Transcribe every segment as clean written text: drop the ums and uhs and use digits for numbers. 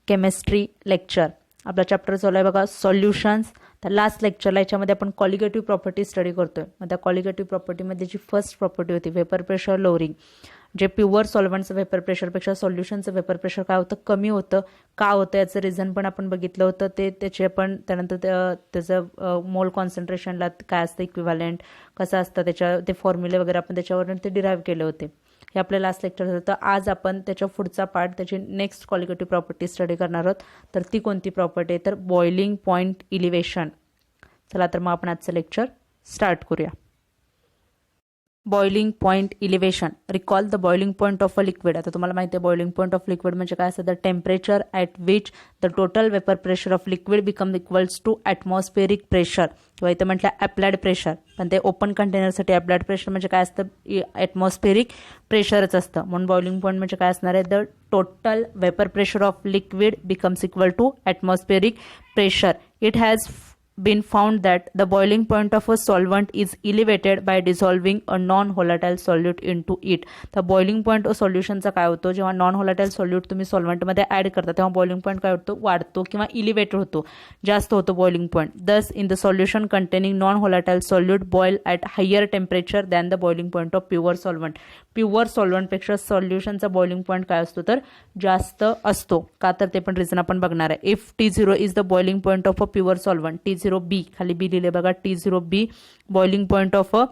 Chemistry lecture. आपला chapter चालू आहे बघा सॉल्युशन्स. तर लास्ट लेक्चरला याच्यामध्ये आपण कॉलिगेटिव्ह प्रॉपर्टी स्टडी करतोय. मग त्या कॉलिगेटिव्ह प्रॉपर्टीमध्ये जी फर्स्ट प्रॉपर्टी होती वेपर प्रेशर लोअरिंग, जे प्युअर सॉल्व्हंटचं वेपर प्रेशरपेक्षा सॉल्युशनचं वेपर प्रेशर काय होतं, कमी होतं. का होतं याचं रिझन पण आपण बघितलं होतं. त्याचे पण त्यानंतर त्याचं मोल कॉन्सन्ट्रेशनला काय असतं इक्विव्हॅलेंट कसं असतं त्याच्या ते फॉर्म्युले वगैरे आपण त्याच्यावरून ते डिराईव्ह केले होते. हे आपलं लास्ट लेक्चर होतं. तर आज आपण त्याच्या पुढचा पार्ट त्याची नेक्स्ट कॉलिगेटिव्ह प्रॉपर्टी स्टडी करणार आहोत. तर ती कोणती प्रॉपर्टी आहे तर बॉइलिंग पॉईंट इलिव्हेशन. चला तर मग आपण आजचं लेक्चर स्टार्ट करूया. Boiling point elevation. Recall the boiling point of a liquid. आता तुम्हाला माहिती आहे बॉइलिंग पॉईंट ऑफ लिक्विड म्हणजे काय असतं, the temperature at which the total vapour pressure of liquid become equals to atmospheric pressure, किंवा इथं म्हटलं ॲप्लाइड प्रेशर. पण ते ओपन कंटेनरसाठी ॲप्लाइड प्रेशर म्हणजे काय असतं, ॲटमॉस्फेरिक प्रेशरच असतं. म्हणून बॉइलिंग पॉईंट म्हणजे काय असणार आहे, the total vapour pressure of liquid becomes equal to atmospheric pressure. It has been found that the boiling point of a solvent is elevated by dissolving a non-volatile solute into it. तर boiling point सॉल्युशनचा काय होतो, जेव्हा non volatile solute तुम्ही सॉल्व्हंटमध्ये add करता तेव्हा boiling point काय होतो, वाढतो किंवा इलिव्हेट होतो, जास्त होतो boiling point. Thus in the solution containing non volatile solute boil at higher temperature than the boiling point of pure solvent. Pure सॉल्व्हंटपेक्षा सॉल्युशनचा बॉइलिंग पॉईंट काय असतो तर जास्त असतो. का तर ते पण रिझन आपण बघणार आहे. If T0 is the boiling point of a pure solvent, T0B खाली बी लिहिले बघा, T0B boiling point of a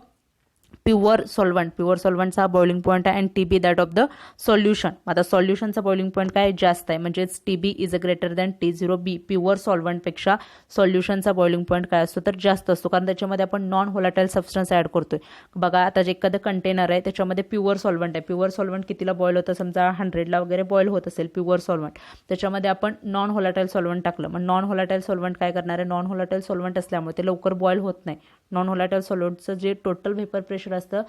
pure सॉल्व्हंटचा बॉइलिंग पॉईंट आहे, and TB that of the solution. आता सॉल्युशनचा बॉइलिंग पॉईंट काय जास्त आहे, म्हणजेच TB is a greater than T0B. Pure सॉल्व्हंटपेक्षा सॉल्युशनचा बॉइलिंग पॉईंट काय असतो तर जास्त असतो, कारण त्याच्यामध्ये आपण नॉन व्होलाटाईल सबस्टन्स ॲड करतोय. बघा आता जे एखादं कंटेनर आहे त्याच्यामध्ये प्युअर सॉल्व्हंट आहे. प्युअर सॉल्व्हंट कितीला बॉईल होतं, समजा 100ला वगैरे बॉईल होत असेल प्युअर सॉल्व्हंट, त्याच्यामध्ये आपण नॉन व्होलाटाईल सॉल्व्हंट टाकलं. मग नॉन व्होलाटाईल सॉल्व्हंट काय करणार आहे, नॉन व्होलाटाईल सॉल्व्हंट असल्यामुळे ते लवकर बॉईल होत नाही. नॉन व्होलाटाईल सॉल्व्हंटचं जे टोटल व्हेपर प्रेशर असतं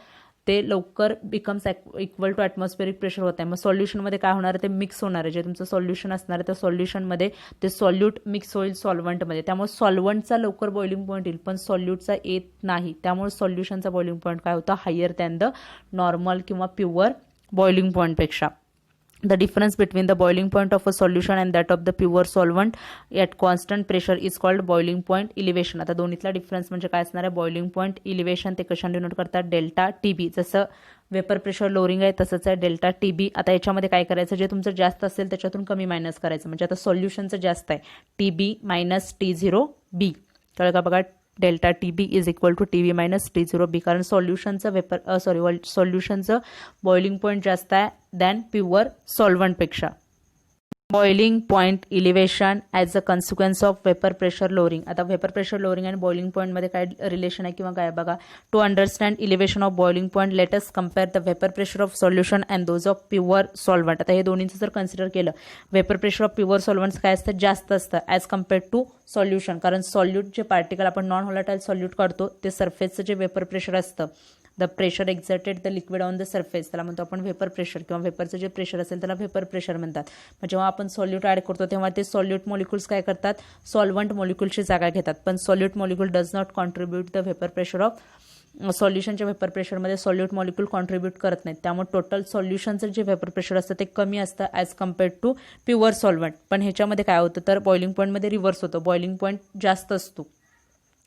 ते लवकर becomes equal to atmospheric pressure होत आहे. मग सॉल्युशनमध्ये काय होणार आहे, ते मिक्स होणार आहे. जे तुमचं सॉल्युशन असणार आहे त्या सॉल्युशनमध्ये ते सॉल्यूट मिक्स होईल सॉल्व्हंटमध्ये. त्यामुळे सॉल्व्हंटचा लवकर बॉइलिंग पॉईंट येईल, पण सॉल्यूटचा येत नाही. त्यामुळे सॉल्युशनचा बॉइलिंग पॉईंट काय होतं, हायर दॅन द नॉर्मल किंवा प्युअर बॉइलिंग पॉईंटपेक्षा. The difference between the boiling point of a solution and that of the pure solvent at constant pressure is called boiling point elevation. आता दोन्हीतला difference म्हणजे काय असणार आहे, boiling point elevation. ते कशाने denote करतात, डेल्टा TB. जसं वेपर प्रेशर लोअरिंग आहे तसंच आहे डेल्टा TB. आता याच्यामध्ये काय करायचं, जे तुमचं जास्त असेल त्याच्यातून कमी मायनस करायचं. म्हणजे आता सॉल्युशनचं जास्त आहे, TB मायनस T0B. कळलं का बघा, delta TB is equal to TB minus T0B. कारण सॉल्युशनचं सॉल्युशनचं बॉइलिंग पॉईंट जास्त आहे दॅन प्युअर सॉल्व्हंटपेक्षा. Boiling point elevation as a consequence of vapour pressure lowering. आता वेपर प्रेशर लोअरिंग आणि बॉइलिंग पॉईंटमध्ये काय रिलेशन आहे किंवा काय बघा. To understand elevation of boiling point let's compare the vapour pressure of solution and those of pure solvent. आता हे दोन्हीचं जर कन्सिडर केलं, वेपर प्रेशर ऑफ प्युअर सॉल्व्हंट्स काय असतं, जास्त असतं ॲज कम्पेअर्ड टू सॉल्युशन. कारण सॉल्यूट जे पार्टिकल आपण नॉन व्होलाटाईल सॉल्यूट काढतो ते सरफेसचं जे वेपर प्रेशर असतं, the pressure exerted the liquid on the surface, त्याला म्हणतो आपण वेपर प्रेशर, किंवा वेपरचं जे प्रेशर असेल त्याला वेपर प्रेशर म्हणतात. मग जेव्हा आपण सॉल्यूट ॲड करतो तेव्हा ते सॉल्यूट मॉलिक्युल्स काय करतात, सॉल्व्हंट मॉलिक्युलची जागा घेतात. पण solute molecule does not contribute the vapour pressure of सॉल्युशनच्या वेपर प्रेशरमध्ये सॉल्यूट मॉलिक्युल कॉन्ट्रीब्यूट करत नाहीत. त्यामुळे टोटल सॉल्युशनचं जे वेपर प्रेशर असतं ते कमी असतं as compared to pure solvent. पण ह्याच्यामध्ये काय होतं तर बॉइलिंग पॉईंटमध्ये रिव्हर्स होतं, बॉइलिंग पॉईंट जास्त असतो.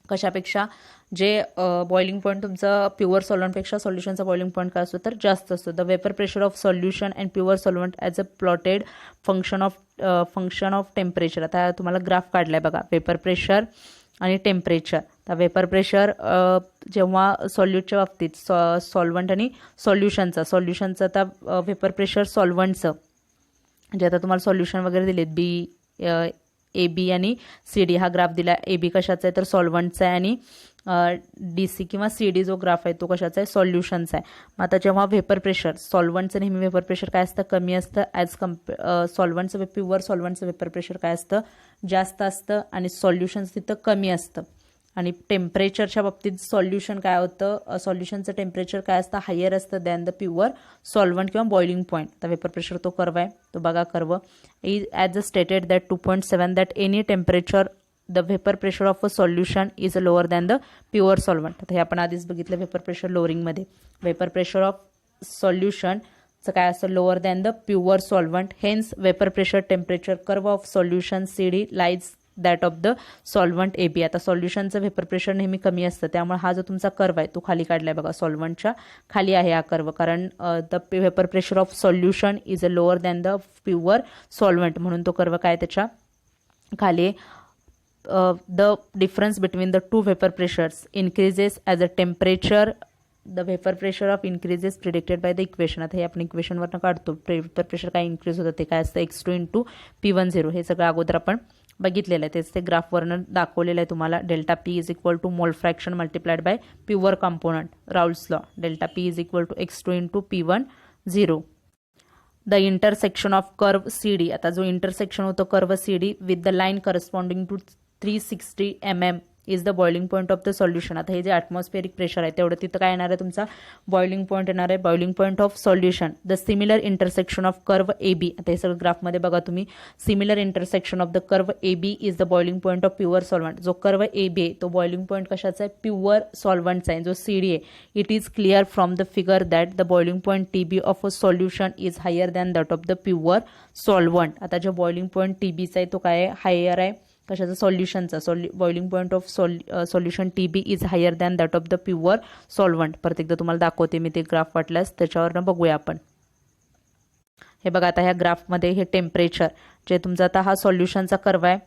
कशापेक्षा, जे बॉइलिंग पॉईंट तुमचं प्युअर सॉल्व्हंटपेक्षा सॉल्युशनचा बॉइलिंग पॉईंट काय असतो तर जास्त असतो. The vapour pressure of solution and pure solvent as a plotted function of temperature. आता तुम्हाला ग्राफ काढलाय बघा, वेपर प्रेशर आणि टेम्परेचर. तर वेपर प्रेशर जेव्हा सॉल्यूटच्या बाबतीत सॉल्व्हंट आणि सॉल्युशनचं आता वेपर प्रेशर सॉल्व्हंटचं जे आता तुम्हाला सॉल्युशन वगैरे दिलेत, AB आणि CD हा ग्राफ दिला. AB कशाचा आहे तर सॉल्व्हंटचा आहे, आणि DC किंवा CD जो ग्राफ आहे तो कशाचा आहे, सॉल्युशनचा आहे. मग आता जेव्हा वेपर प्रेशर, सॉल्व्हंटचं नेहमी वेपर प्रेशर काय असतं, कमी असतं ॲज सॉल्व्हंटचं प्युअर सॉल्व्हंटचं वेपर प्रेशर काय असतं, जास्त असतं, आणि सॉल्युशनचं तिथं कमी असतं. आणि टेम्परेचरच्या बाबतीत सॉल्युशन काय होतं, सॉल्युशनचं टेम्परेचर काय असतं, हायर असतं दॅन द प्युअर सॉल्व्हंट किंवा बॉइलिंग पॉईंट. तर वेपर प्रेशर तो कर्व आहे, तो बघा curve. Is as a stated that 2.7 that any temperature the vapour pressure of a solution is lower than the pure solvent. आता हे आपण आधीच बघितलं वेपर प्रेशर लोअरिंगमध्ये. वेपर प्रेशर ऑफ सॉल्युशन काय असतं lower than the pure solvent. Hence vapour pressure temperature curve of solution CD lies that of the solvent AB. आता सॉल्युशनचं vapour pressure नेहमी कमी असतं, त्यामुळे हा जो तुमचा कर्व आहे तो खाली काढलाय बघा, सॉल्व्हंटच्या खाली आहे हा कर्व, कारण the vapour pressure of solution is a lower than the pure solvent, म्हणून तो कर्व काय त्याच्या खाली. The difference between the two vapour pressures increases as a temperature. The vapour pressure of increases predicted by the equation. आता हे आपण इक्वेशनवरनं काढतो. Vapour pressure काय इन्क्रीज होतं ते काय असतं x2 × P10. हे सगळं अगोदर आपण बघितलेलं आहे, तेच ते ग्राफवरनं दाखवलेलं आहे तुम्हाला. Delta P is equal to mole fraction multiplied by pure component, Raoult's law. Delta P is equal to x2 × P10. The intersection of curve CD. आता जो इंटरसेक्शन होतो curve CD with the line corresponding to 360 mm is the boiling point of the solution. आता हे जे atmospheric pressure आहे तेवढं तिथं काय येणार आहे तुमचा बॉइलिंग पॉईंट येणार आहे, boiling point of solution. The similar intersection of curve AB. आता हे सगळं ग्राफमध्ये बघा तुम्ही. Similar intersection of the curve AB is the boiling point of pure solvent. जो कर्व AB आहे तो बॉइलिंग पॉईंट कशाचा आहे, प्युअर सॉल्व्हंटचा आहे. जो CD आहे it is clear from the figure that the boiling point TB of a solution is higher than that of the pure solvent. आता जो बॉइलिंग पॉईंट TBचा आहे तो काय आहे, हायर आहे कशाचा, सॉल्युशनचा. Boiling point of solution TB is higher than that of the pure solvent. परत एकदा तुम्हाला दाखवते मी ते ग्राफ वाटल्यास, त्याच्यावरनं बघूया आपण. हे बघा आता ह्या ग्राफमध्ये हे टेम्परेचर जे तुमचा आता हा सॉल्युशनचा कर्व आहे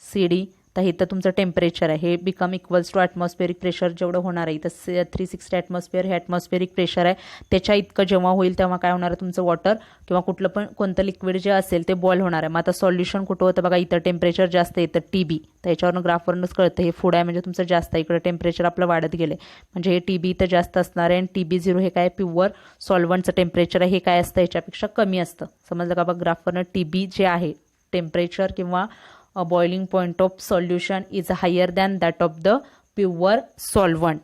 CD, तर इथं तुमचं टेम्परेचर आहे हे become equals to atmospheric pressure जेवढं होणार आहे. इथं 360 ॲटमॉस्फिअर हे ॲटमॉस्फेरिक प्रेशर आहे, त्याच्या इतकं जेव्हा होईल तेव्हा काय होणार आहे तुमचं वॉटर किंवा कुठलं पण कोणतं लिक्विड जे असेल ते बॉईल होणार आहे. मग आता सॉल्युशन कुठं होतं बघा, इथं टेम्परेचर जास्त येतं TB, तर याच्यावरनं ग्राफवरूनच कळतं हे फूड आहे म्हणजे तुमचं जास्त आहे, इकडे टेम्परेचर आपलं वाढत गेले म्हणजे हे TB इथं जास्त असणार आहे. आणि TB0 हे काय प्युअर सॉल्व्हंटचं टेम्परेचर आहे, हे काय असतं याच्यापेक्षा कमी असतं. समजलं का बघा ग्राफवरनं. TB जे आहे टेम्परेचर किंवा boiling point of solution is higher than that of the pure solvent.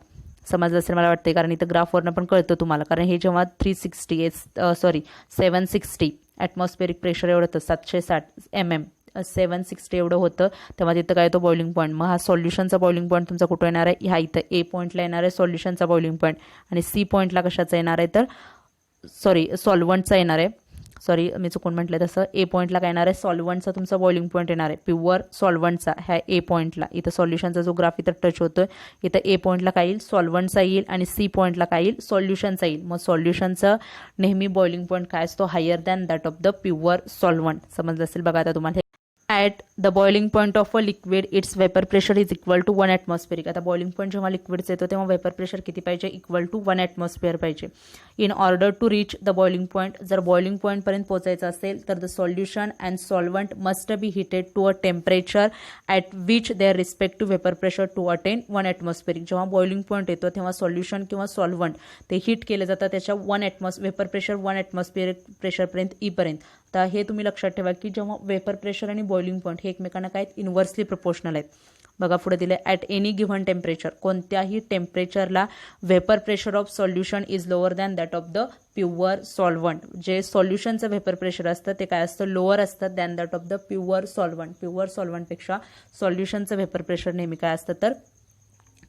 समजलं असेल मला वाटते, कारण इथं ग्राफवरनं पण कळतं तुम्हाला. कारण हे जेव्हा 760 ॲटमॉस्फेरिक प्रेशर एवढं होतं, 760 mm 760 एवढं होतं, तेव्हा तिथं काय तो बॉइलिंग पॉईंट. मग हा सॉल्युशनचा बॉइलिंग पॉईंट तुमचा कुठं येणार आहे, ह्या इथं A पॉईंटला येणार आहे सॉल्युशनचा बॉइलिंग पॉईंट, आणि C पॉईंटला कशाचा येणार आहे तर सॉल्व्हंटचा येणार आहे. मी चुकून म्हटलं तसं. A पॉईंटला काय येणार आहे, सॉल्व्हंटचा तुमचा बॉइलिंग पॉईंट येणार आहे, प्युअर सॉल्व्हंटचा ह्या A पॉईंटला. इथं सॉल्युशनचा जो ग्राफ इथं टच होतोय, इथं A पॉईंटला काय येईल, सॉल्व्हंटचा येईल, आणि C पॉईंटला काय येईल, सॉल्युशनचा येईल. मग सॉल्युशनचा नेहमी बॉइलिंग पॉईंट काय असतो, higher than that of the pure solvent. समजलं असेल बघा आता तुम्हाला. At the boiling point of a liquid, its vapor pressure is equal to 1 atmospheric. आता बॉइलिंग पॉईंट जेव्हा लिक्विडचं येतो तेव्हा वेपर प्रेशर किती पाहिजे, इक्वल टू 1 ॲटमॉस्फिअर पाहिजे. In order to reach the boiling point, जर बॉइलिंग पॉईंटपर्यंत पोहोचायचं असेल तर the solution and solvent must be heated to a temperature at which their respective vapour pressure to attain 1 atmospheric. जेव्हा boiling point येतो तेव्हा solution किंवा सॉल्व्हंट ते हीट केलं जातं त्याच्या वेपर प्रेशर 1 ॲटमॉस्फिअरिक प्रेशरपर्यंत पर्यंत. तर हे तुम्ही लक्षात ठेवा की जेव्हा वेपर प्रेशर आणि बॉइलिंग पॉईंट हे एकमेकांना काय इन्व्हर्सली प्रोपोर्शनल आहेत. बघा पुढे दिले, ॲट एनी गिव्हन टेम्परेचर, कोणत्याही टेम्परेचरला vapour pressure of solution is lower than that of the pure solvent. जे सॉल्युशनचं वेपर प्रेशर असतं ते काय असतं, लोअर असतं than that of the pure solvent. Pure सॉल्व्हंटपेक्षा सॉल्युशनचं वेपर प्रेशर नेहमी काय असतं तर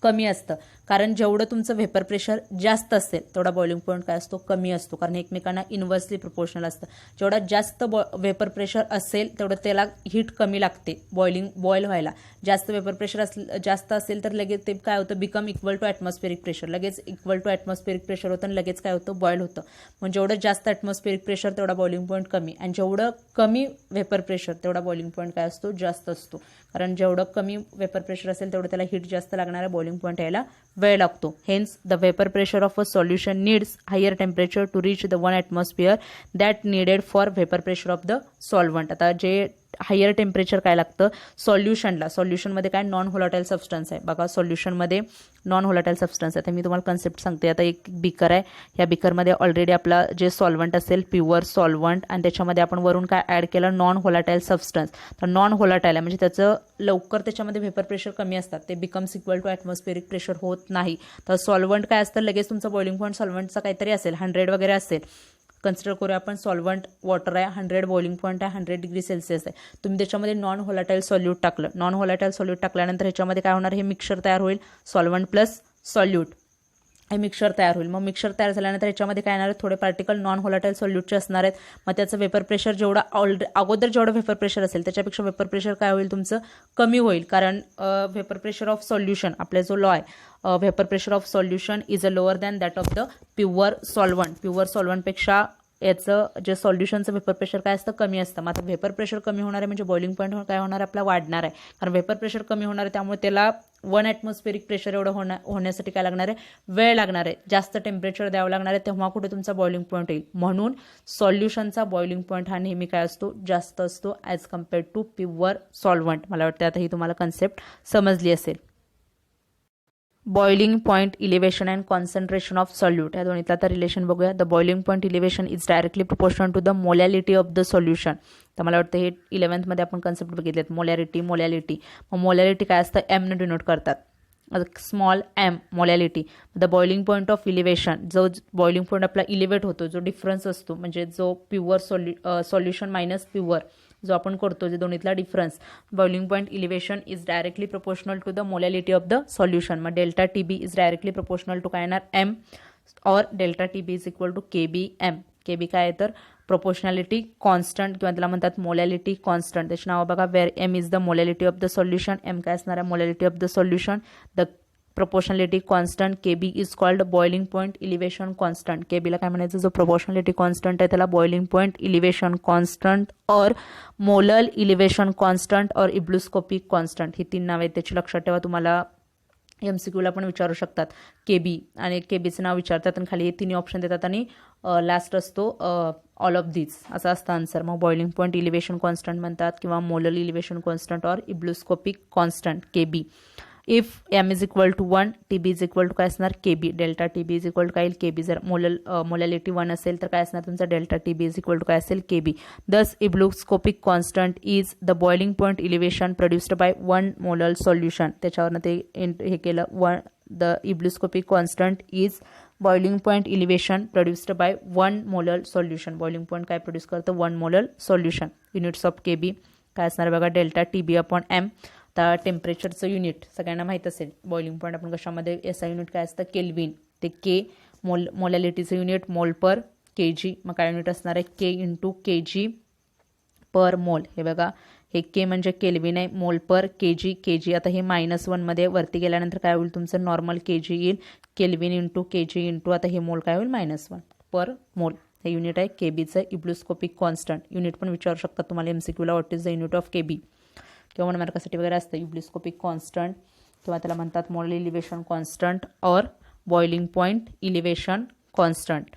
कमी असतं. कारण जेवढं तुमचं वेपर प्रेशर जास्त असेल तेवढा बॉइलिंग पॉईंट काय असतो, कमी असतो, कारण एकमेकांना इन्व्हर्सली प्रोपोर्शनल असतं. जेवढा जास्त वेपर प्रेशर असेल तेवढं त्याला हीट कमी लागते बॉईल व्हायला. जास्त वेपर प्रेशर जास्त असेल तर लगेच ते काय होतं, become equal to atmospheric pressure, लगेच इक्वल टू ॲटमॉस्फेरिक प्रेशर होतं आणि लगेच काय होतं, बॉईल होतं. म्हणजे जेवढं जास्त ॲटमॉस्फेरिक प्रेशर तेवढा बॉइलिंग पॉईंट कमी, आणि जेवढं कमी वेपर प्रेशर तेवढा बॉइलिंग पॉईंट काय असतो, जास्त असतो. कारण जेवढं कमी वेपर प्रेशर असेल तेवढं त्याला हीट जास्त लागणार आहे, बॉइलिंग पॉईंट यायला वेळ लागतो. Hence the vapour pressure of a solution needs higher temperature to reach the 1 atmosphere that needed for vapour pressure of the solvent. आता जे हायर टेम्परेचर काय लागतं सॉल्युशनमध्ये काय नॉन व्होलाटाईल सबस्टन्स आहे. बघा सॉल्युशनमध्ये नॉन व्होलाटाईल सबस्टन्स आहे. तर मी तुम्हाला कन्सेप्ट सांगते. आता एक बिकर आहे, या बिकरमध्ये ऑलरेडी आपला जे सॉल्व्हंट असेल प्युअर सॉल्व्हंट, आणि त्याच्यामध्ये आपण वरून काय ॲड केलं, नॉन व्होलाटाईल सबस्टन्स. तर नॉन व्होलाटाईल आहे म्हणजे त्याचं लवकर त्याच्यामध्ये वेपर प्रेशर कमी असतात, ते becomes equal to atmospheric pressure होत नाही. तर सॉल्व्हंट काय असतं, लगेच तुमचं बॉइलिंग पॉईंट सॉल्व्हंटचा काहीतरी असेल 100 वगैरे असेल. कन्सिडर करूया आपण सॉल्व्हंट वॉटर आहे, 100 बॉइलिंग पॉईंट आहे, 100 डिग्री सेल्सिअस आहे. तुम्ही त्याच्यामध्ये नॉन व्होलाटाईल सॉल्यूट टाकलं. नॉन व्होलाटाईल सॉल्यूट टाकल्यानंतर ह्याच्यामध्ये काय होणार, हे मिक्सचर तयार होईल, सॉल्व्हंट प्लस सॉल्यूट. हे मिक्सर तयार होईल. मग मिक्सर तयार झाल्यानंतर याच्यामध्ये काय येणार आहे, थोडे पार्टिकल नॉन व्होलाटाईल सॉल्यूटचे असणार आहेत. मग त्याचं वेपर प्रेशर जेवढा अगोदर जेवढं वेपर प्रेशर असेल त्याच्यापेक्षा वेपर प्रेशर काय होईल तुमचं, कमी होईल. कारण वेपर प्रेशर ऑफ सॉल्युशन, आपला जो लॉ आहे, vapour pressure of solution is a lower than that of the pure solvent. Pure सॉल्वंटपेक्षा याचं जे सॉल्युशनचं वेपर प्रेशर काय असतं, कमी असतं. मग आता वेपर प्रेशर कमी होणार आहे म्हणजे बॉइलिंग पॉईंट काय होणार आहे, आपला वाढणार आहे. कारण वेपर प्रेशर कमी होणार आहे त्यामुळे त्याला 1 ॲटमॉस्फेरिक प्रेशर एवढं होण्यासाठी काय लागणार आहे, वेळ लागणार आहे, जास्त टेम्परेचर द्यावं लागणार आहे. तेव्हा कुठे तुमचा बॉइलिंग पॉईंट येईल. म्हणून सॉल्युशनचा बॉइलिंग पॉईंट हा नेहमी काय असतो, जास्त असतो as compared to pure solvent. मला वाटतं आता ही तुम्हाला कन्सेप्ट समजली असेल. Boiling point elevation and concentration of solute, या दोन्हीतला आता रिलेशन बघूया. The boiling point elevation is directly proportional to the molality of the solution. तर मला वाटतं हे 11th आपण कन्सेप्ट बघितलेत, मोलॅरिटी. मग मोलॅलिटी काय असतं, एमने डिनोट करतात, small m molality. The boiling point of elevation, जो बॉइलिंग पॉईंट आपला इलिव्हेट होतो, जो डिफरन्स असतो म्हणजे जो प्युअर सॉल्युशन मायनस प्युअर जो आपण करतो, जे दोन्हीतला difference, boiling point elevation is directly proportional to the molality of the solution. मग delta T B is directly proportional to काय येणार, एम, और delta T B is equal to K B m. K B काय आहे तर proportionality constant किंवा त्याला म्हणतात मोलॅलिटी कॉन्स्टंट. त्याचे नाव बघा, where m is the molality of the solution. M काय असणार आहे, molality of the solution. The proportionality constant KB is called boiling point elevation constant. KB ला काय म्हणायचं, जो proportionality constant आहे त्याला boiling point elevation constant और molar elevation constant और ibloscopic constant, ही 3 नावे आहेत. त्याची लक्षात ठेवा. तुम्हाला MCQ ला पण विचारू शकतात. KB आणि KBचं नाव विचारतात आणि खाली हे 3 ऑप्शन देतात आणि लास्ट असतो ऑल ऑफ दीज, असं असतं आन्सर. मग बॉइलिंग पॉईंट इलिव्हेशन कॉन्स्टंट म्हणतात किंवा मोलर इलिव्हेशन कॉन्स्टंट और ebullioscopic constant KB. If m is equal to 1, TB is equal to काय असणार, KB. Delta TB is equal to काय येईल, KB. जर मोलॅलिटी 1 असेल तर काय असणार तुमचा, delta TB is equal to काय असेल, KB. Thus ebullioscopic constant is the boiling point elevation produced by 1 molar solution. त्याच्यावरनं ते हे केलं, the ebullioscopic constant is boiling point elevation produced by 1 molar solution. Boiling point काय produce करतं, 1 molar solution. Units of KB काय असणार बघा, delta TB upon M. आता टेम्परेचरचं युनिट सगळ्यांना माहीत असेल. बॉइलिंग पॉईंट आपण कशामध्ये, SI युनिट काय असतं, केल्विन. ते के. मोलॅलिटीचं युनिट मोल पर KG. मग काय युनिट असणार आहे, K इंटू KG पर मोल. हे बघा, हे K म्हणजे केल्विन आहे, मोल पर KG. आता हे -1 मध्ये वरती गेल्यानंतर काय होईल तुमचं, नॉर्मल KG येईल. केल्विन इंटू KG इंटू आता हे मोल काय होईल, -1 पर मोल. हे युनिट आहे KBचं इब्लोस्कोपिक कॉन्स्टंट. युनिट पण विचारू शकतात तुम्हाला MCQ ला, what is the unit of KB किंवा 1 मार्कासाठी वगैरे असतं. इब्लोस्कोपिक कॉन्स्टंट किंवा त्याला म्हणतात मोलर इलिव्हेशन कॉन्स्टंट और boiling point elevation constant.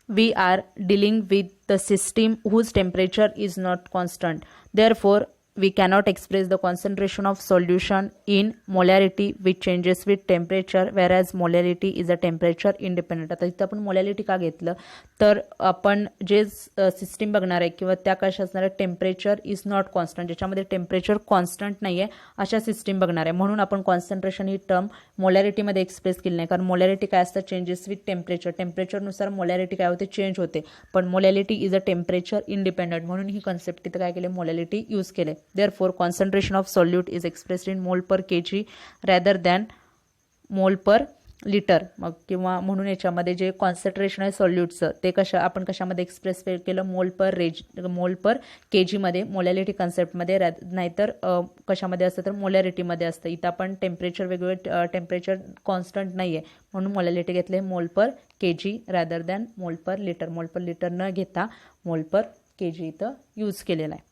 We are dealing with the system whose temperature is not constant. Therefore, we cannot express the concentration of solution in molarity which changes with temperature, whereas molarity is a temperature independent. आता इथं आपण molality का घेतलं तर आपण जे system बघणार आहे किंवा त्या कशा असणार आहे, टेम्परेचर इज नॉट कॉन्स्टंट, ज्याच्यामध्ये टेम्परेचर कॉन्स्टंट नाही आहे अशा सिस्टीम बघणार आहे. म्हणून आपण कॉन्सन्ट्रेशन ही टर्म मोलॅरिटीमध्ये एक्सप्रेस केली नाही. कारण मोलॅरिटी काय असतं, चेंजेस विथ टेम्परेचर. टेम्परेचरनुसार मोलॅरिटी काय होते, चेंज होते. पण molality is a temperature independent, म्हणून ही कॉन्सेप्ट तिथं काय केले, मोलॅलिटी यूज केले. Therefore, concentration of solute is expressed in mole per kg rather than mole per litre. मग किंवा म्हणून याच्यामध्ये जे कॉन्सन्ट्रेशन आहे सॉल्यूटचं ते आपण कशामध्ये एक्सप्रेस केलं, मोल पर KG मध्ये, मोलॅलिटी कन्सेप्टमध्ये. नाहीतर कशामध्ये असतं तर मोलॅरिटीमध्ये असतं. इथं आपण टेम्परेचर वेगवेगळे, टेम्परेचर कॉन्स्टंट नाही आहे म्हणून मोलॅलिटी घेतले मोल पर KG रॅदर दॅन मोल पर लिटर. मोल पर लिटर न घेता मोल पर KG इथं यूज केलेला आहे.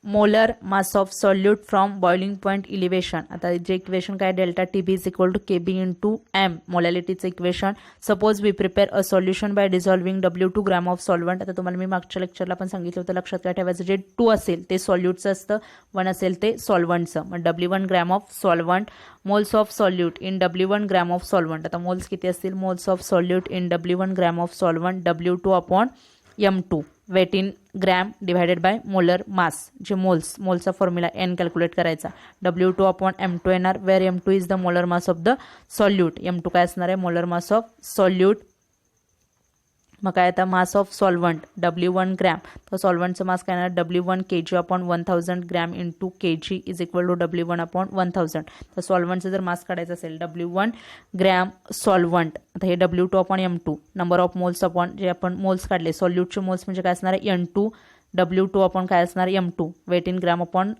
Molar mass of solute from boiling point elevation. आता जे इक्वेशन काय, delta TB is equal to KB into m, मोलॅलिटीचं equation. Suppose we prepare a solution by dissolving W2 gram of solvent. आता तुम्हाला मी मागच्या लेक्चरला पण सांगितलं होतं, लक्षात काय ठेवायचं, जे 2 असेल ते सॉल्यूटचं असतं, 1 असेल ते सॉल्वंटचं. मग W1 gram of solvent, moles of solute in W1 gram of solvent. आता मोल्स किती असतील, moles of solute in W1 gram of solvent, W2 upon M2, weight in gram divided by molar mass. जे मोल्सचा formula N calculate करायचा, W2 upon M2 येणार, where M2 is the molar mass of the solute. M2 काय असणार आहे, molar mass of solute मग काय आता mass of solvent W1 gram, तर सॉल्वंटचं मास काय येणार W1 kg upon 1000 gram into kg is equal to W1 upon 1000. तर सॉल्वंटचं जर मास काढायचं असेल W1 ग्रॅम सॉल्वंट, आता हे W2 upon M2 number of moles upon जे आपण मोल्स काढले सॉल्यूटचे मोल्स म्हणजे काय असणार आहे N2 W2 अपॉन काय असणार M2 weight in gram upon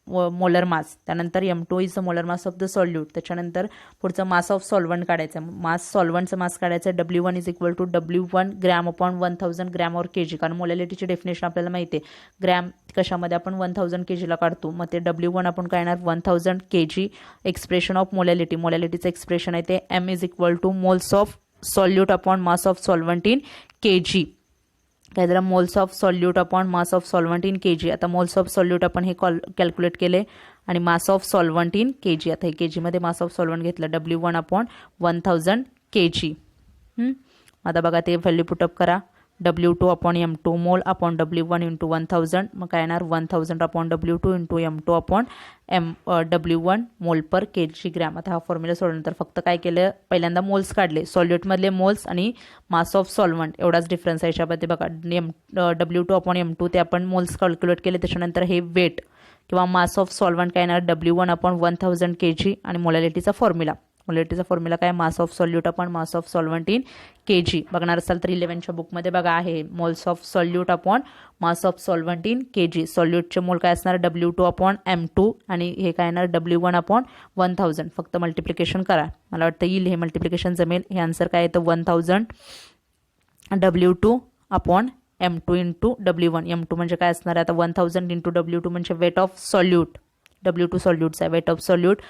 molar mass. त्यानंतर M2 is the molar mass of the solute. त्याच्यानंतर पुढचं मास ऑफ सॉल्वंट काढायचं, मास सॉल्वंटचं मास काढायचं W1 is equal to W1 gram upon 1000 gram और kg, कारण मोलॅलिटीची definition आपल्याला माहिती आहे ग्रॅम कशामध्ये आपण 1000 kgला काढतो, मग ते W1 आपण काय येणार 1000 kg. Expression of molality, मोलॅलिटीचं expression आहे ते M is equal two moles of solute upon mass of solvent in kg. काय झालं moles of solute upon mass of solvent in kg. आता मोल्स ऑफ सॉल्यूट आपण हे कॅल्क्युलेट केले आणि mass of solvent in kg, आता हे kg मध्ये मास ऑफ सॉल्वंट घेतलं W1 अपॉन 1000 kg. आता बघा ते व्हॅल्यू पुटअप करा W2 upon M2 mole upon W1 into 1000, मग काय येणार 1000 upon W2 into M2 upon W1 मोल पर kg ग्रॅम. आता हा फॉर्म्युला सोडल्यानंतर फक्त काय केलं पहिल्यांदा मोल्स काढले सॉल्यूटमधले मोल्स आणि मास ऑफ सॉल्वंट एवढाच डिफरन्स आहे याच्यामध्ये बघा. W2 अपॉन M2 ते आपण मोल्स कॅल्क्युलेट केले, त्याच्यानंतर हे वेट किंवा मास ऑफ सॉल्वंट काय येणार W1 अपॉन 1000 kg आणि मोलॅलिटीचा फॉर्म्युला. मोलॅलिटीचा फॉर्म्युला काय मास of solute upon mass of solvent in kg. बघणार असाल तर 11च्या बुकमध्ये बघा आहे moles of solute upon mass of solvent in kg. सॉल्यूटचे मोल काय असणार W2 अपॉन M2 आणि हे काय येणार W1 अपॉन 1000. फक्त मल्टिप्लिकेशन करा, मला वाटतं येईल हे मल्टिप्लिकेशन जमेल. हे आन्सर काय येतं 1000 W2 upon M2 into W1. M2 म्हणजे काय असणार आहे आता 1000 इंटू W2 म्हणजे वेट ऑफ सॉल्यूट, W2 सॉल्यूटचा weight of solute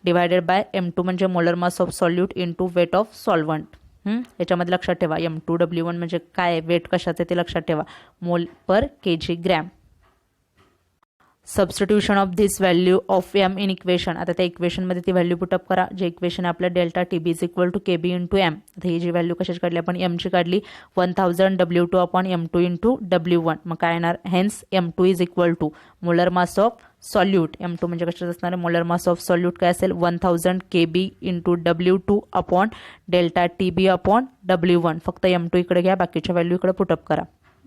divided by M2 म्हणजे molar mass of solute into weight of solvent. याच्यामध्ये लक्षात ठेवा M2 W1 म्हणजे काय वेट कशाचे ते लक्षात ठेवा मोल पर kg gram. Substitution of this value of M in equation, आता त्या इक्वेशनमध्ये ती व्हॅल्यू पुटअप करा जे इक्वेशन आहे आपलं delta TB is equal to KB into M. आता ही जी व्हॅल्यू कशाची काढली आपण Mची काढली 1000 W2 upon M2 into W1, मग काय येणार hence M2 is equal to molar mass of solute. M2 म्हणजे कशाचं असणार आहे मोलर मास ऑफ सॉल्यूट काय असेल 1000 KB into W2 upon delta TB upon W1. फक्त M2 इकडे घ्या, बाकीच्या व्हॅल्यू इकडे पुटअप करा.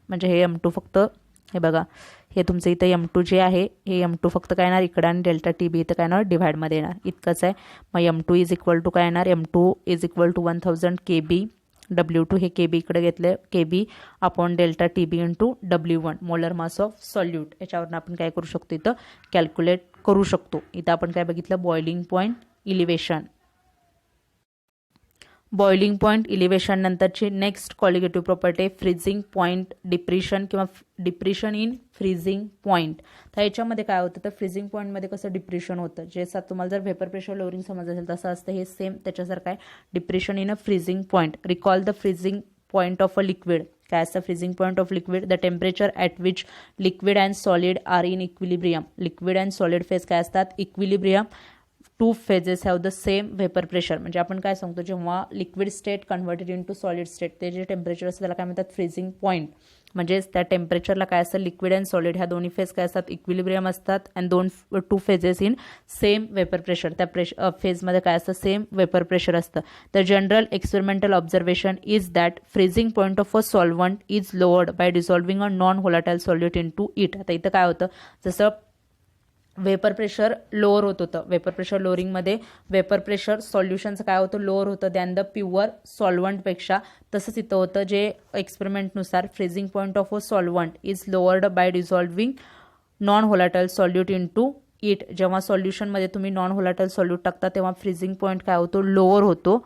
म्हणजे हे M2 फक्त हे बघा हे तुमचं इथं M2 जे आहे हे M2 फक्त काय येणार इकडं आणि डेल्टा TB इथं काय येणार डिव्हाइडमध्ये येणार इतकंच आहे. मग M2 इज इक्वल टू काय येणार M2 is equal to 1000 KB W2 हे KB इकडे घेतले KB upon delta TB into W1 molar mass of solute. याच्यावरून आपण काय करू शकतो इथं कॅल्क्युलेट करू शकतो. इथं आपण काय बघितलं boiling point elevation. Boiling point elevation नंतरची next qualitative property freezing point depression किंवा डिप्रेशन इन फ्रीजिंग पॉईंट. तर याच्यामध्ये काय होतं तर फ्रीजिंग पॉईंटमध्ये कसं डिप्रेशन होतं जे तुम्हाला जर व्हेपर प्रेशर लोअरिंग समजलं असेल तसं असतं हे सेम त्याच्यासारखं आहे depression in a freezing point. Recall the freezing point of a liquid. काय असतं freezing point of liquid the temperature at which liquid and solid R in equilibrium. Liquid and solid phase काय असतात equilibrium. Two phases have the same vapour pressure. म्हणजे आपण काय सांगतो जेव्हा liquid state converted into solid state ते जे temperature असतं त्याला काय म्हणतात फ्रीजिंग पॉईंट. म्हणजे त्या टेम्परेचरला काय असतं लिक्विड अँड सॉलिड ह्या दोन्ही फेज काय असतात इक्विलिब्रियम असतात and two phases in same vapour pressure. त्या फेजमध्ये काय असतं सेम व्हेपर प्रेशर असतं. The general experimental observation is that freezing point of a solvent is lowered by dissolving a non volatile solute into it. आता इथं काय होतं जसं वेपर प्रेशर लोअर होत होतं वेपर प्रेशर लोअरिंगमध्ये वेपर प्रेशर सॉल्युशनचं काय होतं लोअर होतं दॅन द प्युअर सॉल्वंटपेक्षा. तसंच इथं होतं जे एक्सपेरिमेंटनुसार freezing point of a solvent is lowered by dissolving non volatile solute into it. जेव्हा सॉल्युशनमध्ये तुम्ही नॉन व्होलाटाईल सॉल्यूट टाकता तेव्हा फ्रीजिंग पॉईंट काय होतो लोअर होतो.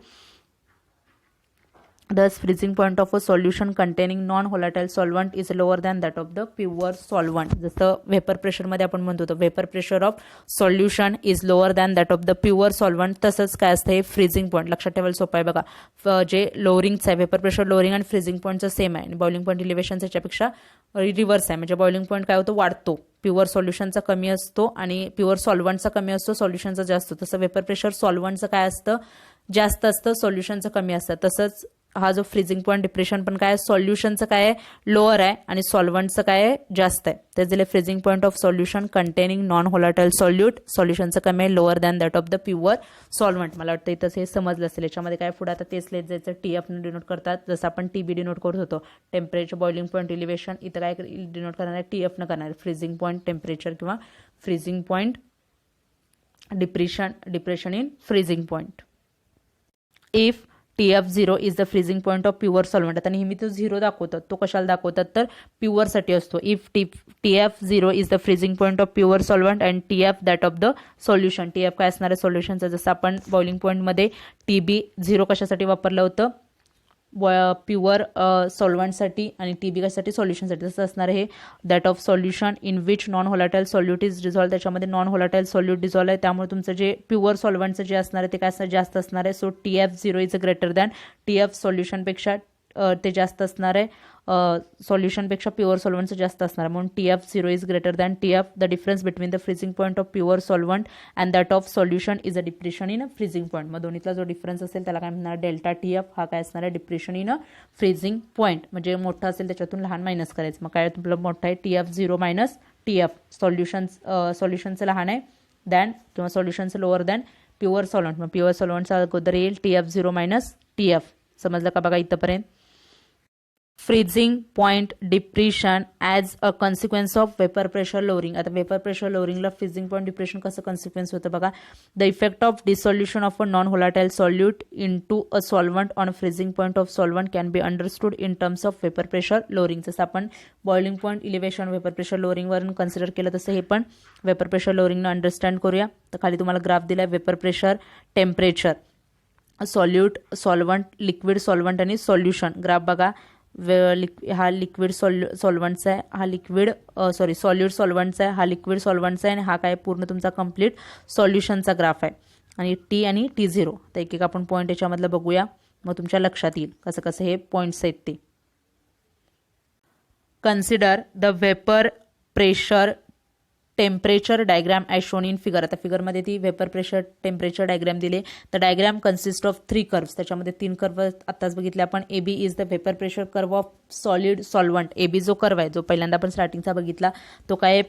Thus, freezing point of a solution containing non-volatile solvent is lower than that of the pure solvent. जसं vapour प्रेशरमध्ये आपण म्हणतो तर vapour pressure of solution is lower than that of the pure solvent. तसंच काय असतं हे freezing point लक्षात ठेवायला सोपं आहे बघा. जे लोअरिंगचं आहे वेपर प्रेशर लोअरिंग आणि फ्रीजिंग पॉईंटचं सेम आहे आणि बॉइलिंग पॉईंट इलिव्हेशन त्याच्यापेक्षा रिव्हर्स आहे. म्हणजे बॉइलिंग पॉईंट काय होतो वाढतो प्युअर सॉल्युशनचा कमी असतो आणि प्युअर सॉल्वंटचा कमी असतो सॉल्युशनचा जास्त. तसं वेपर प्रेशर सॉल्वंटचं काय असतं जास्त असतं सॉल्युशनचं कमी असतं. तसंच हा जो फ्रीजिंग पॉईंट डिप्रेशन पण काय आहे, सॉल्युशनचं काय आहे, लोअर आहे आणि सॉल्व्हंटचं काय आहे, जास्त आहे. तेच दिले freezing point of solution containing non volatile solute, सॉल्युशनचं कमी आहे, lower than that of the pure solvent. मला वाटतं इथं हे समजलं असेल. याच्यामध्ये काय पुढे आता तेच लिहित जायचं, TF ने डिनोट करतात, जसं आपण TB डिनोट करत होतो, टेम्परेचर बॉइलिंग पॉईंट इलिव्हेशन. इथं काय डिनोट करणार आहे, TF न करणार आहे, फ्रीजिंग पॉईंट टेम्परेचर किंवा freezing point depression in freezing point. If TF0 is the freezing point of pure solvent. आता नेहमी तो 0 दाखवतात, तो कशाला दाखवतात तर प्युअरसाठी असतो. If TF0 is the freezing point of pure solvent and TF that of the solution. TF काय असणार आहे, सॉल्युशनचं. जसं आपण बॉइलिंग पॉईंटमध्ये TB0 कशासाठी वापरलं होतं, प्युअर सॉल्व्हंटसाठी, आणि TB कशासाठी, सॉल्युशनसाठी. तसं असणार आहे that of solution in which non volatile solute is dissolve. त्याच्यामध्ये नॉन व्होलाटाईल सॉल्यूट डिझॉल्व आहे, त्यामुळे तुमचं जे प्युअर सॉल्व्हंटचं जे असणार आहे ते काय असणार, जास्त असणार आहे. So TF0 is greater than TF, सॉल्युशनपेक्षा ते जास्त असणार आहे, सॉल्युशनपेक्षा प्युअर सॉल्व्हंटचं जास्त असणार आहे, म्हणून TF0 is greater than TF. The difference between the freezing point of pure solvent and that of solution is a depression in a freezing point. मग दोन्हीतला जो डिफरन्स असेल त्याला काय म्हणणार, डेल्टा TF. हा काय असणार आहे, depression in a freezing point. म्हणजे मोठा असेल त्याच्यातून लहान मायनस करायचं. मग काय तुमचं मोठा आहे, TF0 मायनस TF. सॉल्युशनचं लहान आहे दॅन किंवा सॉल्युशनचं लोअर दॅन प्युअर सॉल्व्हंट. मग प्युअर सॉल्व्हंटचा अगोदर येईल TF0 मायनस TF. समजलं का बघा इथंपर्यंत. Freezing point depression as a consequence of vapour pressure lowering. आता वेपर प्रेशर लोअरिंगला फ्रीजिंग पॉईंट डिप्रेशन कसं कॉन्सिक्वेन्स होतं बघा. The effect of dissolution of a non volatile solute into a solvent on freezing point of solvent can be understood in terms of vapour pressure lowering. जसं आपण boiling point elevation vapour pressure लोअरिंगवरून consider केलं, तसं हे पण vapour pressure लोअरिंगनं understand करूया. तर खाली तुम्हाला ग्राफ दिला आहे, vapour pressure, temperature, solute, solvent, liquid solvent आणि सॉल्युशन. ग्राफ बघा, हा लिक्विड सॉल्व्हंटचा आहे, हा लिक्विड सॉल्यूट सॉल्व्हंटचा आहे, हा लिक्विड सॉल्व्हंटचा आहे, आणि हा काय पूर्ण तुमचा कंप्लीट सॉल्युशनचा ग्राफ आहे. आणि T आणि T0. तर एक एक आपण पॉईंट याच्यामधलं बघूया, मग तुमच्या लक्षात येईल कसं कसं हे पॉईंट्स आहेत ते. Consider the vapour pressure temperature diagram as shown in figure. आता फिगरमध्ये ती वेपर प्रेशर टेम्परेचर डायग्राम दिले. तर डायग्राम कन्सिस्ट ऑफ 3 कर्व्स. त्याच्यामध्ये 3 कर्व आत्ताच बघितले आपण. AB is the vapour pressure curve of solid solvent. AB जो कर्व आहे, जो पहिल्यांदा आपण स्टार्टिंगचा बघितला, तो काय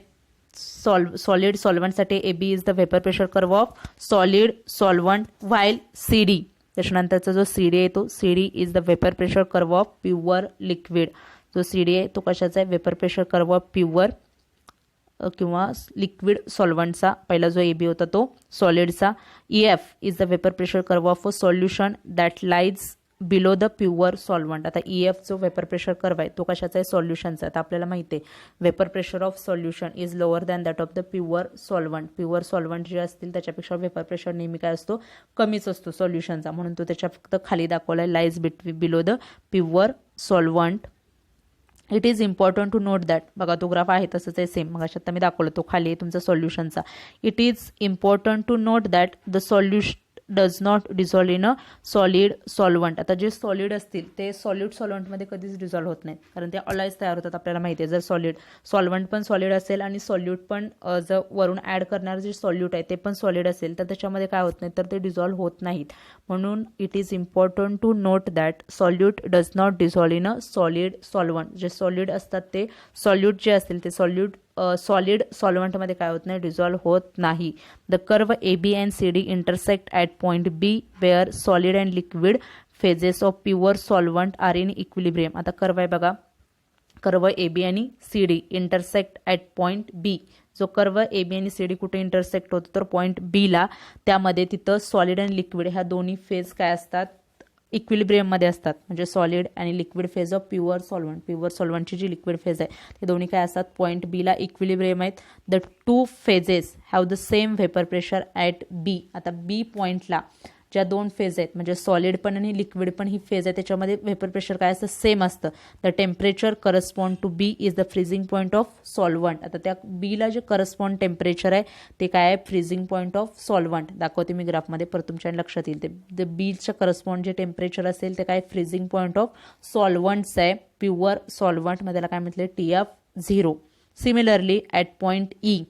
सॉलिड सॉल्व्हंटसाठी AB is the vapour pressure curve of solid solvent, while CD. त्याच्यानंतरचा जो CD आहे तो CD is the vapour pressure curve of pure liquid. जो CD आहे तो कशाचा आहे, vapour pressure curve of pure किंवा लिक्विड सॉल्व्हंटचा. पहिला जो AB होता तो सॉलिडचा. EF is the vapour pressure curve of a solution that lies below the pure solvent. आता EF जो वेपर प्रेशर कर्व आहे तो कशाचा आहे, सॉल्युशनचा. आता आपल्याला माहिती आहे vapour pressure of solution is lower than that of the pure solvent. Pure solvent जे असतील त्याच्यापेक्षा वेपर प्रेशर नेहमी काय असतो, कमीच असतो सॉल्युशनचा, म्हणून तो त्याच्या फक्त खाली दाखवला आहे, lies below the pure solvent. It is important to note that. बघा तो ग्राफ आहे तसंच आहे सेम, मग आता मी दाखवलं, तो खाली आहे तुमचा सॉल्युशनचा. It is important to note that the solution does not dissolve in a solid solvent. आता जे सॉलिड असतील ते सॉलिड सॉल्व्हंटमध्ये कधीच डिझॉल्व होत नाहीत, कारण ते अलाईज तयार होतात. आपल्याला माहिती आहे, जर सॉल्व्हंट पण सॉलिड असेल आणि सॉल्यूट पण जर वरून ॲड करणारे जे सॉल्यूट आहे ते पण सॉलिड असेल तर त्याच्यामध्ये काय होत नाही, तर ते डिझॉल्व होत नाहीत. म्हणून it is important to note that solute does not dissolve in a solid solvent. जे सॉलिड असतात ते सॉल्यूट जे असतील ते सॉलिड सॉल्व्हंटमध्ये काय होत नाही, डिझॉल्व होत नाही. The curve AB and CD intersect at point B where solid and liquid phases of pure solvent are in equilibrium. आता कर्व आहे बघा, कर्व AB आणि CD intersect at point B. जो कर्व AB आणि CD कुठे intersect होतो, तर point B ला. त्यामध्ये तिथं सॉलिड आणि लिक्विड ह्या दोन्ही फेज काय असतात, इक्विलिब्रियममध्ये असतात. म्हणजे सॉलिड आणि liquid phase of pure solvent. Pure सॉल्व्हंटची जी लिक्विड फेज आहे ते दोन्ही काय असतात, पॉईंट B ला इक्विलिब्रियम आहेत. The 2 phases have the same vapour pressure at B. आता B पॉईंटला ज्या 2 फेज आहेत, म्हणजे सॉलिड पण आणि लिक्विड पण ही फेज आहे, त्याच्यामध्ये वेपर प्रेशर काय असतं, सेम असतं. The temperature correspond to B is the freezing point of solvent. आता त्या बीला जे करस्पॉन्ड टेम्परेचर आहे ते काय आहे, फ्रीजिंग पॉईंट ऑफ सॉल्व्हंट. दाखवते मी ग्राफमध्ये, परत तुमच्या लक्षात येईल. ते बीच्या करस्पॉन्ड जे टेम्परेचर असेल ते काय, फ्रीजिंग पॉईंट ऑफ सॉल्व्हंट्स आहे. प्युअर सॉल्व्हंटमध्ये त्याला काय म्हटले, TF0. Similarly at point E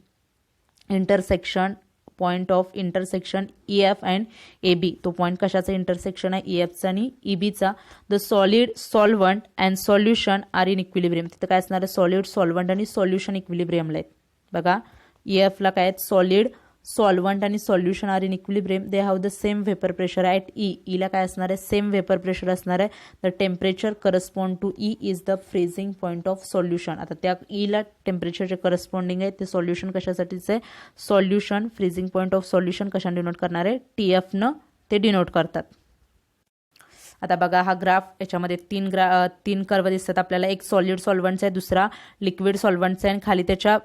intersection point of intersection EF and AB. तो पॉईंट कशाचा इंटरसेक्शन आहे, EFचा आणि EBचा. The solid, solvent and solution are in equilibrium. तिथं काय असणार आहे, सॉलिड, सॉल्व्हंट आणि सॉल्युशन इक्विलिब्रियमला आहेत. बघा EFला काय आहेत, सॉलिड, सॉल्व्हंट आणि solution are in equilibrium. They have the same vapour pressure at E. ईला काय असणार आहे, सेम वेपर प्रेशर असणार आहे. The temperature correspond to E is the freezing point of solution. आता त्या ईला टेम्परेचर जे करस्पॉन्डिंग आहे ते सॉल्युशन कशासाठीच आहे, solution freezing point of solution कशाने डिनोट करणार आहे, TFनं ते डिनोट करतात. आता बघा हा ग्राफ, याच्यामध्ये तीन कर्व दिसतात आपल्याला. एक सॉलिड सॉल्व्हंटचा आहे, दुसरा लिक्विड सॉल्व्हंटचा आहे आणि खाली त्याच्या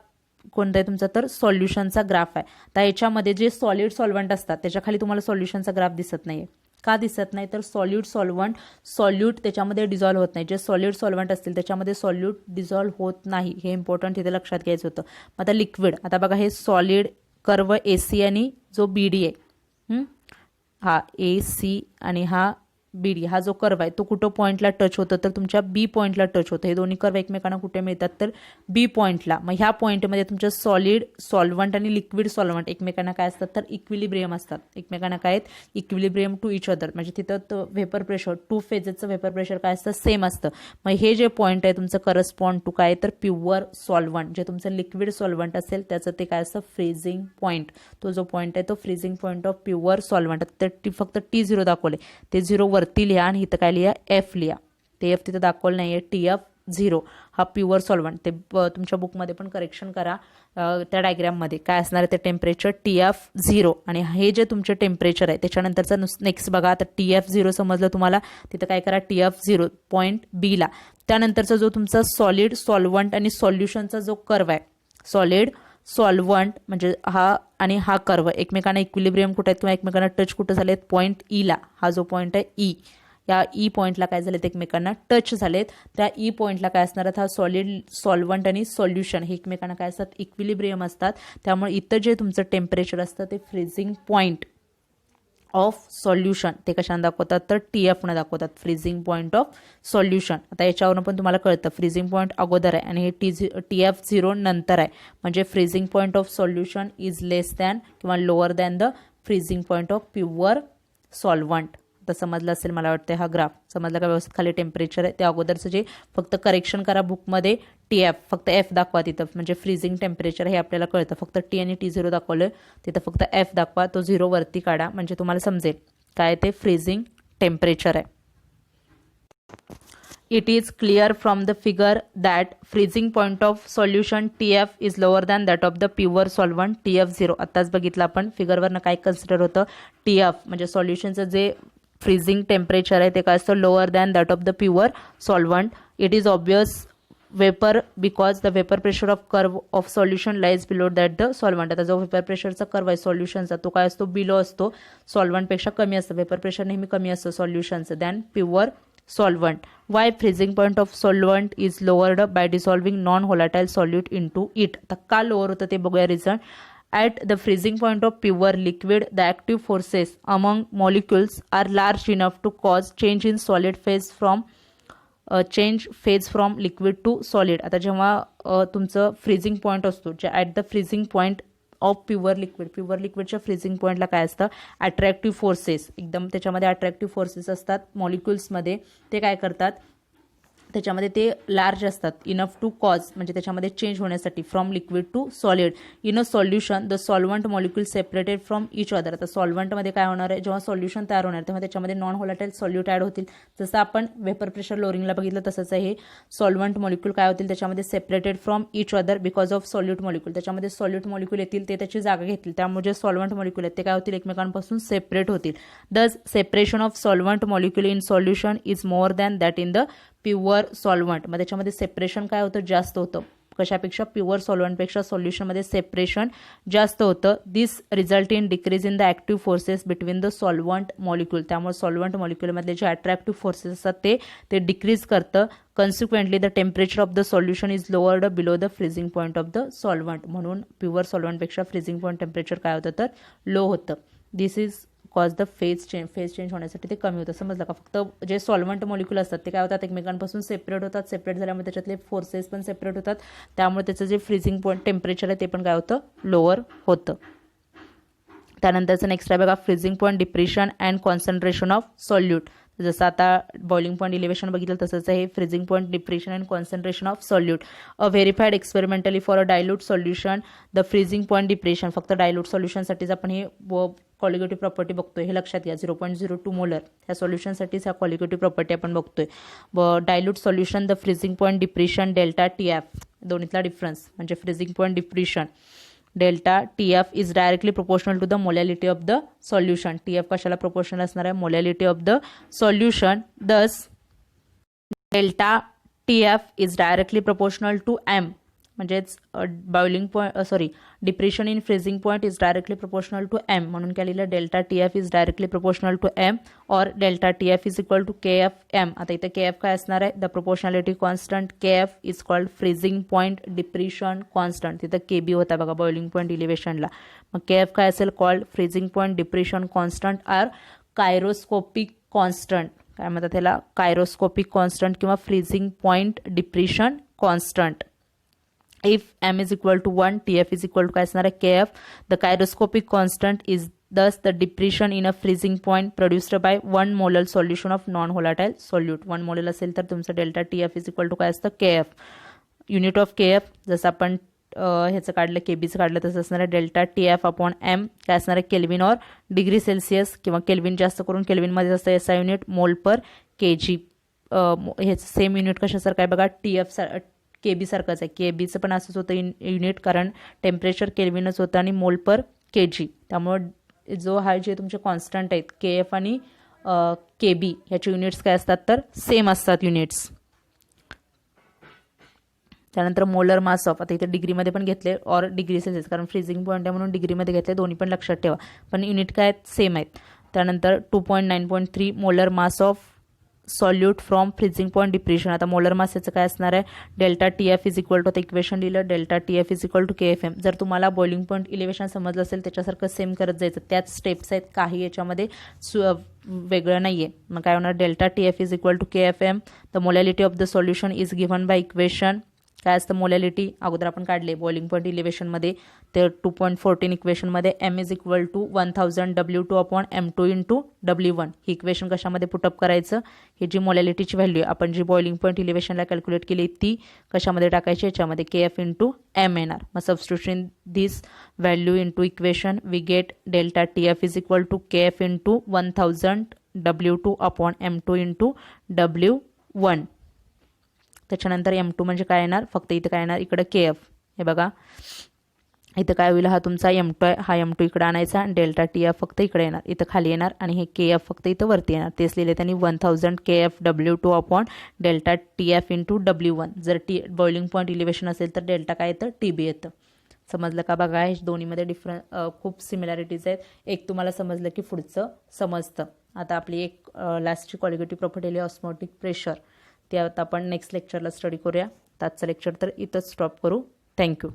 कोणता आहे तुमचा तर सॉल्युशनचा ग्राफ आहे. तर याच्यामध्ये जे सॉलिड सॉल्व्हंट असतात त्याच्या खाली तुम्हाला सॉल्युशनचा ग्राफ दिसत नाहीये. का दिसत नाही तर सॉल्यूट सॉल्व्हंट सॉल्यूट त्याच्यामध्ये डिझॉल्व्ह होत नाही. जे सॉलिड सॉल्व्हंट असतील त्याच्यामध्ये सॉल्यूट डिझॉल्व्ह होत नाही, हे इम्पॉर्टंट इथे लक्षात घ्यायचं होतं. मग आता लिक्विड, आता बघा हे सॉलिड कर्व AC आणि जो BD आहे, हा AC आणि हा BD, हा जो कर्व आहे तो कुठं पॉईंटला टच होतं तर तुमच्या B पॉईंटला टच होतं. हे दोन्ही कर्व एकमेकांना कुठे मिळतात तर B पॉईंटला. मग ह्या पॉईंटमध्ये तुमच्या सॉलिड सॉल्व्हंट आणि लिक्विड सॉल्व्हंट एकमेकांना काय असतात तर इक्विलिब्रियम असतात. एकमेकांना काय आहेत, इक्विलिब्रियम टू इच अदर. म्हणजे तिथं व्हेपर प्रेशर, टू फेजेसचं व्हेपर प्रेशर काय असतं, सेम असतं. मग हे जे पॉईंट आहे तुमचं करस्पॉन्ड टू काय तर प्युअर सॉल्व्हंट. जे तुमचं लिक्विड सॉल्व्हंट असेल त्याचं ते काय असतं, फ्रीजिंग पॉईंट. तो जो पॉईंट आहे तो freezing point of pure solvent. तर फक्त T0 दाखवले, ते 0 वरती लिहा आणि इथं काय लिहा, F लिहा. ते F तिथं दाखवलं नाहीये, TF0 हा प्युअर सॉल्व्हंट. ते तुमच्या बुकमध्ये पण करेक्शन करा. त्या डायग्राममध्ये काय असणार आहे ते टेम्परेचर TF0 आणि हे जे तुमचे टेम्परेचर आहे त्याच्यानंतरचं नेक्स्ट बघा. आता TF0 समजलं तुम्हाला, तिथं काय करा, TF0 पॉईंट B ला. त्यानंतरचा जो तुमचा सॉलिड सॉल्व्हंट आणि सॉल्युशनचा जो कर्व आहे, सॉलिड सॉल्व्हंट म्हणजे हा आणि हा कर्व एकमेकांना इक्विलिब्रियम कुठे आहेत किंवा एकमेकांना टच कुठं झालेत, पॉईंट ईला. हा जो पॉईंट आहे E, या E पॉईंटला काय झालेत, एकमेकांना टच झालेत. त्या E पॉईंटला काय असणार आहे, हा सॉलिड सॉल्व्हंट आणि सॉल्युशन हे एकमेकांना काय असतात, इक्विलिब्रियम असतात. त्यामुळे इथं जे तुमचं टेम्परेचर असतं ते फ्रीजिंग पॉईंट ऑफ सॉल्युशन ते कशाने दाखवतात तर TFनं दाखवतात, फ्रीजिंग पॉईंट ऑफ सॉल्युशन. आता याच्यावरून पण तुम्हाला कळतं फ्रीजिंग पॉईंट अगोदर आहे आणि हे TF0 नंतर आहे. म्हणजे freezing point of solution is less than किंवा lower than the freezing point of pure solvent. तर समजलं असेल मला वाटतं, हा ग्राफ समजला का व्यवस्थित. खाली टेम्परेचर आहे ते अगोदरचं जे फक्त करेक्शन करा बुकमध्ये, TF फक्त F दाखवा तिथं, म्हणजे फ्रीजिंग टेम्परेचर हे आपल्याला कळतं. फक्त T आणि T0 दाखवलं, तिथं फक्त F दाखवा, तो 0 वरती काढा म्हणजे तुम्हाला समजेल काय ते फ्रीजिंग टेम्परेचर आहे. It is clear from the figure that freezing point of solution TF is lower than that of the pure solvent TF0. आताच बघितलं आपण फिगरवरनं काय कन्सिडर होतं, TF म्हणजे सॉल्युशनचं जे फ्रीजिंग टेम्परेचर आहे ते काय असतं, lower than that of the pure solvent. It is obvious vapour because the vapour pressure of curve of solution lies below that the solvent. आता जो वेपर प्रेशरचा कर्व आहे सॉल्युशनचा तो काय असतो, बिलो असतो, सॉल्व्हंटपेक्षा कमी असतं. वेपर प्रेशर नेहमी कमी असतं सॉल्युशनचं than pure solvent. Why freezing point of solvent is lowered by dissolving non-volatile solute into it. तर का लोअर होतं ते बघूया reason. At the freezing point of pure liquid, the active forces among molecules are large enough to cause change in solid phase from liquid to solid. आता जेव्हा तुमचं freezing point असतो, जे at the freezing point of pure लिक्विडच्या freezing पॉईंटला काय असतं, attractive forces, एकदम त्याच्यामध्ये अट्रॅक्टिव्ह फोर्सेस असतात मॉलिक्युल्समध्ये. ते काय करतात, त्याच्यामध्ये ते लार्ज असतात, इनफ टू कॉज म्हणजे त्याच्यामध्ये चेंज होण्यासाठी, from liquid to solid. In a solution the solvent molecule separated from each other. आता सॉल्व्हंटमध्ये काय होणार आहे, जेव्हा सॉल्युशन तयार होणार तेव्हा त्याच्यामध्ये नॉन व्होलाटाईल सॉल्यूट ॲड होतील. जसं आपण वेपर प्रेशर लोअरिंगला बघितलं तसंच आहे हे. सॉल्व्हंट मॉलिक्युल काय होतील त्याच्यामध्ये, separated from each other because of solute molecule. त्याच्यामध्ये सॉल्यूट मॉलिक्युल येतील, ते त्याची जागा घेतील. त्यामुळे जे सॉल्व्हंट मॉलिक्युल आहेत ते काय होतील, एकमेकांपासून सेपरेट होतील. दस separation of solvent molecule in solution is more than that in the pure solvent. मग त्याच्यामध्ये सेपरेशन काय होतं, जास्त होतं. कशापेक्षा, प्युअर सॉल्व्हंटपेक्षा सॉल्युशनमध्ये सेपरेशन जास्त होतं. This result in decrease in the active forces between the solvent molecule. त्यामुळे सॉल्व्हंट मॉलिक्युलमधले जे अट्रॅक्टिव्ह फोर्सेस असतात ते डिक्रीज करतं. Consequently the temperature of the solution is lowered below the freezing point of the solvent. म्हणून pure सॉल्व्हंटपेक्षा freezing point temperature काय होतं तर लो होतं. This is cause the phase change होण्यासाठी ते कमी होतं. समजलं का. फक्त जे सॉल्व्हंट मॉलिक्युल असतात ते काय होतात, एकमेकांपासून सेपरेट होतात. सेपरेट झाल्यामुळे त्याच्यातले फोर्सेस पण सेपरेट होतात. त्यामुळे त्याचं जे फ्रीजिंग पॉईंट टेम्परेचर आहे ते पण काय होतं, लोअर होतं. त्यानंतरचं नेक्स्ट आहे बघा freezing point depression and concentration of solute. जसं आता बॉइलिंग पॉईंट इलेव्हेशन बघितलं तसंच आहे freezing point depression and concentration of solute. A verified experimentally for a dilute solution the freezing point depression. फक्त डायल्यूट सोल्युशनसाठीच आपण हे क्वालिगेटिव्ह प्रॉपर्टी बघतोय, हे लक्षात घ्या. 0.02 मोलर ह्या सोल्युशनसाठीच ह्या क्वालिगेटिव्ह प्रॉपर्टी आपण बघतोय. Dilute solution the freezing point depression delta TF, दोन्हीतला डिफरन्स म्हणजे freezing point depression delta TF is directly proportional to the molality of the solution. TF कशाला प्रोपोर्शनल असणार आहे? Molality of the solution. Thus delta TF is directly proportional to M, म्हणजेच boiling point depression in freezing point is directly proportional to M, म्हणून काय लिहिलं? Delta TF is directly proportional to M और delta TF is equal to KFM. आता इथे KF काय असणार आहे? The proportionality constant. KF is called freezing point depression constant. तिथं KB होता बघा बॉइलिंग पॉईंट इलेव्हेशनला. मग KF काय असेल? Called freezing point depression constant or cryoscopic constant. काय म्हणतात त्याला? कायरोस्कोपिक कॉन्स्टंट किंवा freezing point depression constant. If M is equal to 1, TF is equal to काय असणार आहे? KF. The gyroscopic constant is thus the depression in a freezing point produced by 1 molar solution of non-volatile solute. 1 molar असेल तर तुमचं delta TF is equal to काय असतं? KF. Unit of KF जसं आपण ह्याचं काढलं KBचं काढलं तसं असणार आहे डेल्टा TF अपॉन M. काय असणार आहे? केल्विन और डिग्री सेल्सिअस किंवा केल्विन जास्त करून केल्विनमध्ये असतं SI युनिट मोल पर kg. हे सेम युनिट कशासारखं आहे बघा? TF KB सारखंच आहे. KBचं पण असंच होतं युनिट, कारण टेम्परेचर केल्विनच होतं आणि मोल पर kg. त्यामुळे जो हा जे तुमचे कॉन्स्टंट आहेत KF आणि KB ह्याचे युनिट्स काय असतात? तर सेम असतात युनिट्स. त्यानंतर मोलर मास ऑफ, आता इथे डिग्रीमध्ये पण घेतले और डिग्री सेल्सिअस, कारण फ्रीजिंग पॉईंट आहे म्हणून डिग्रीमध्ये घेतले, दोन्ही पण लक्षात ठेवा, पण युनिट काय आहेत? सेम आहेत. त्यानंतर 2.9.3 molar mass of solute from freezing point depression. आता मोलर मास याचं काय असणार आहे? Delta TF is equal to, आता इक्वेशन लिहिलं delta TF is equal to KFM. जर तुम्हाला बॉइलिंग पॉईंट इलेव्हेशन समजलं असेल त्याच्यासारखं सेम करत जायचं. त्याच स्टेप्स आहेत, काही याच्यामध्ये वेगळं नाही आहे. मग काय होणार? Delta TF is equal to KFM. The molality of the solution is given by equation. काय असतं मोलॅलिटी? अगोदर आपण काढले बॉइलिंग पॉईंट इलेव्हेशनमध्ये, ते 2.14 इक्वेशनमध्ये M is equal to 1000 W2 upon M2 into W1. ही इक्वेशन कशामध्ये पुटअप करायचं? ही जी मोलॅलिटीची व्हॅल्यू आहे आपण जी बॉइलिंग पॉईंट इलेव्हेशनला कॅल्क्युलेट केली ती कशामध्ये टाकायची? याच्यामध्ये KF इंटू M येणार. मग substitution this value into equation we get delta TF is equal to KF into 1000 W2 upon M2 into W1. त्याच्यानंतर M2 म्हणजे काय येणार? फक्त इथं काय येणार? इकडं KF. हे बघा इथं काय होईल? हा तुमचा M2 आहे, हा M2 इकडे आणायचा आणि डेल्टा TF फक्त इकडे येणार, इथं खाली येणार आणि हे KF फक्त इथं वरती येणार. तेच लिहिले त्यांनी 1000 KF W2 upon delta TF into W1. जर बॉइलिंग पॉईंट इलेव्हेशन असेल तर डेल्टा काय येतं? TB येतं. समजलं का? बघा हे दोन्हीमध्ये खूप सिमिलॅरिटीज आहेत. एक तुम्हाला समजलं की पुढचं समजतं. आता आपली एक लास्टची क्वालिगेटिव्ह प्रॉपर्टी ऑस्मोटिक प्रेशर, ते आता आपण नेक्स्ट लेक्चरला स्टडी करूया. आजचं लेक्चर तर इथंच स्टॉप करू. थँक्यू.